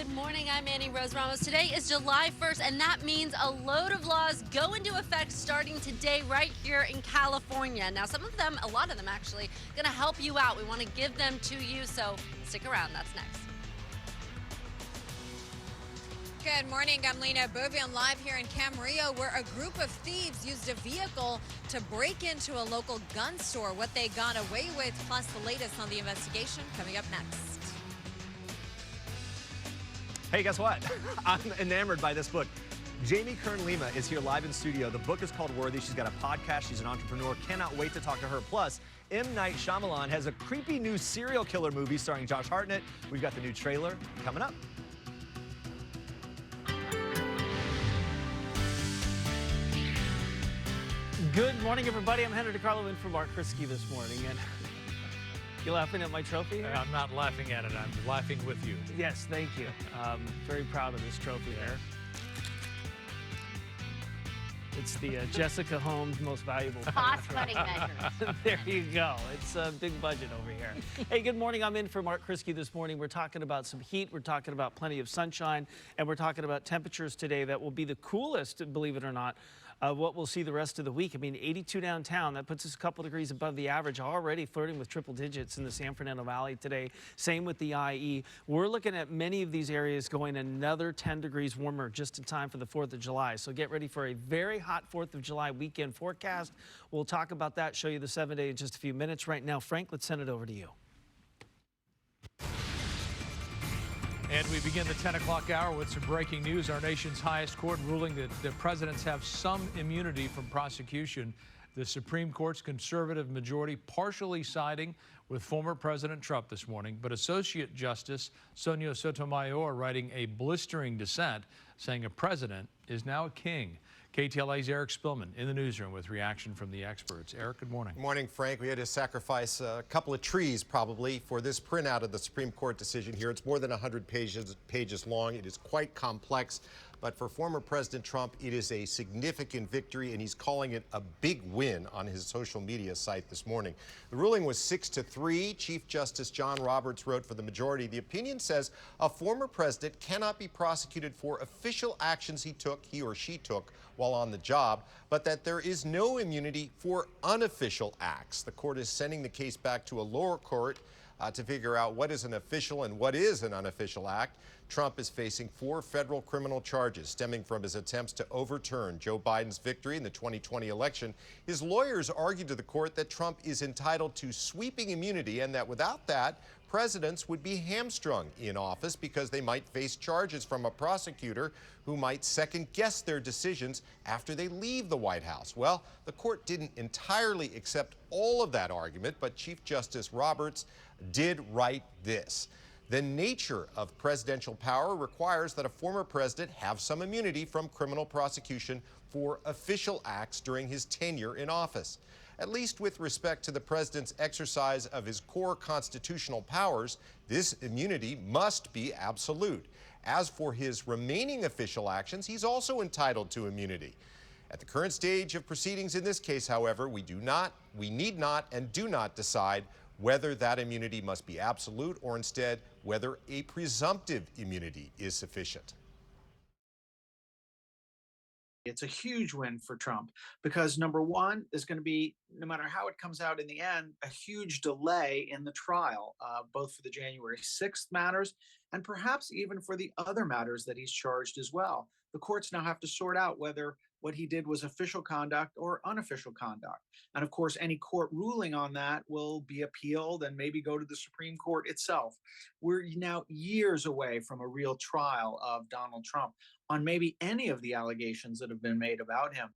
Good morning, I'm Annie Rose Ramos. Today is July 1st, and that means a load of laws go into effect starting today right here in California. Now, some of them, a lot of them actually, going to help you out. We want to give them to you, so stick around. That's next. Good morning, I'm Lena Bovian live here in Camarillo, where a group of thieves used a vehicle to break into a local gun store. What they got away with, plus the latest on the investigation, coming up next. Hey, guess what? I'm enamored by this book. Jamie Kern-Lima is here live in studio. The book is called Worthy. She's got a podcast. She's an entrepreneur. Cannot wait to talk to her. Plus, M. Night Shyamalan has a creepy new serial killer movie starring Josh Hartnett. We've got the new trailer coming up. Good morning, everybody. I'm Henry DiCarlo in for Mark Kriske this morning. And you laughing at my trophy? I'm not laughing at it. I'm laughing with you. Yes, thank you. Very proud of this trophy there. It's the Jessica Holmes Most Valuable Cost-cutting measures. There you go. It's a big budget over here. Hey, good morning. I'm in for Mark Kriske this morning. We're talking about some heat. We're talking about plenty of sunshine. And we're talking about temperatures today that will be the coolest, believe it or not, what we'll see the rest of the week. I mean, 82 downtown, that puts us a couple degrees above the average, already flirting with triple digits in the San Fernando Valley today. Same with the IE. We're looking at many of these areas going another 10 degrees warmer just in time for the 4th of July. So get ready for a very hot 4th of July weekend forecast. We'll talk about that, show you the 7-day in just a few minutes. Right now, Frank, let's send it over to you. And we begin the 10 o'clock hour with some breaking news. Our nation's highest court ruling that the presidents have some immunity from prosecution. The Supreme Court's conservative majority partially siding with former President Trump this morning, but Associate Justice Sonia Sotomayor writing a blistering dissent, saying a president is now a king. KTLA's Eric Spillman in the newsroom with reaction from the experts. Eric, good morning. Good morning, Frank. We had to sacrifice a couple of trees, probably, for this printout of the Supreme Court decision here. It's more than 100 pages long. It is quite complex. But for former President Trump, it is a significant victory, and he's calling it a big win on his social media site this morning. The ruling was 6-3. Chief Justice John Roberts wrote for the majority. The opinion says a former president cannot be prosecuted for official actions he or she took while on the job, but that there is no immunity for unofficial acts. The court is sending the case back to a lower court to figure out what is an official and what is an unofficial act. Trump is facing 4 federal criminal charges stemming from his attempts to overturn Joe Biden's victory in the 2020 election. His lawyers argued to the court that Trump is entitled to sweeping immunity and that without that, presidents would be hamstrung in office because they might face charges from a prosecutor who might second-guess their decisions after they leave the White House. Well, the court didn't entirely accept all of that argument, but Chief Justice Roberts did write this. The nature of presidential power requires that a former president have some immunity from criminal prosecution for official acts during his tenure in office. At least with respect to the president's exercise of his core constitutional powers, this immunity must be absolute. As for his remaining official actions, he's also entitled to immunity. At the current stage of proceedings in this case, however, we need not and do not decide whether that immunity must be absolute or instead whether a presumptive immunity is sufficient. It's a huge win for Trump because number one is going to be, no matter how it comes out in the end, a huge delay in the trial, both for the January 6th matters and perhaps even for the other matters that he's charged as well. The courts now have to sort out whether what he did was official conduct or unofficial conduct. And of course, any court ruling on that will be appealed and maybe go to the Supreme Court itself. We're now years away from a real trial of Donald Trump on maybe any of the allegations that have been made about him.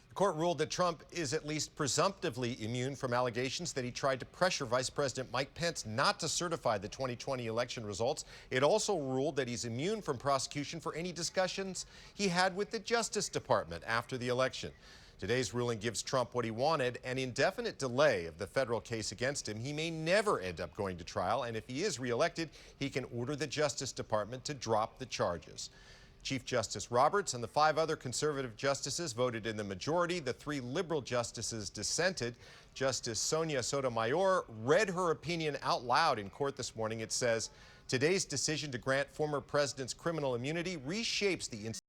The court ruled that Trump is at least presumptively immune from allegations that he tried to pressure Vice President Mike Pence not to certify the 2020 election results. It also ruled that he's immune from prosecution for any discussions he had with the Justice Department after the election. Today's ruling gives Trump what he wanted, an indefinite delay of the federal case against him. He may never end up going to trial, and if he is reelected, he can order the Justice Department to drop the charges. Chief Justice Roberts and the 5 other conservative justices voted in the majority. The 3 liberal justices dissented. Justice Sonia Sotomayor read her opinion out loud in court this morning. It says, today's decision to grant former presidents criminal immunity reshapes the institution